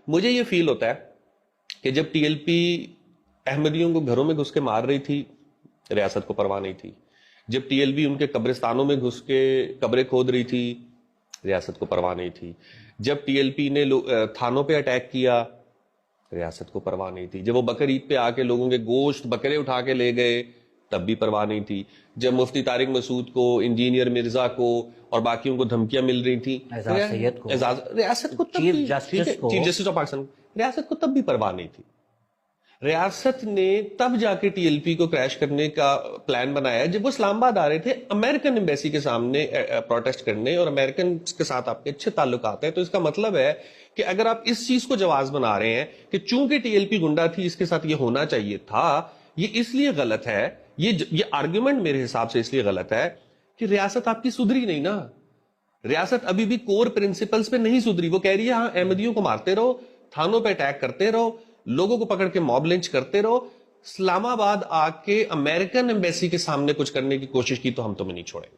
مجھے یہ فیل ہوتا ہے کہ جب ٹی ایل پی احمدیوں کو گھروں میں گھس کے مار رہی تھی ریاست کو پرواہ نہیں تھی. جب ٹی ایل پی ان کے قبرستانوں میں گھس کے قبریں کھود رہی تھی ریاست کو پرواہ نہیں تھی. جب ٹی ایل پی نے تھانوں پہ اٹیک کیا ریاست کو پرواہ نہیں تھی. جب وہ بقر عید پہ آ کے لوگوں کے گوشت بکرے اٹھا کے لے گئے تب بھی پرواہ نہیں تھی. جب مفتی طارق مسعود کو، انجینئر مرزا کو اور باقیوں کو دھمکیاں مل رہی تھیں، اعزاز سید کو، ریاست کو تب چیف بھی، جسٹس کو، چیف جسٹس آف پاکستان، ریاست کو تب بھی پرواہ نہیں تھی. ریاست نے تب جا کے ٹی ایل پی کو کریش کرنے کا پلان بنایا جب وہ اسلام آباد آ رہے تھے امریکن ایمبیسی کے سامنے پروٹیسٹ کرنے، اور امریکن کے ساتھ آپ کے اچھے تعلقات ہیں. تو اس کا مطلب ہے کہ اگر آپ اس چیز کو جواز بنا رہے ہیں کہ چونکہ ٹی ایل پی گنڈا تھی اس کے ساتھ یہ ہونا چاہیے تھا، یہ اس لیے غلط ہے، یہ آرگیومنٹ میرے حساب سے اس لیے غلط ہے کہ ریاست آپ کی سدھری نہیں نا. ریاست ابھی بھی کور پرنسپلز پہ نہیں سدھری. وہ کہہ رہی ہے ہاں احمدیوں کو مارتے رہو، تھانوں پہ اٹیک کرتے رہو، لوگوں کو پکڑ کے موب لنچ کرتے رہو، اسلام آباد آ کے امریکن ایمبیسی کے سامنے کچھ کرنے کی کوشش کی تو ہم تمہیں نہیں چھوڑیں گے.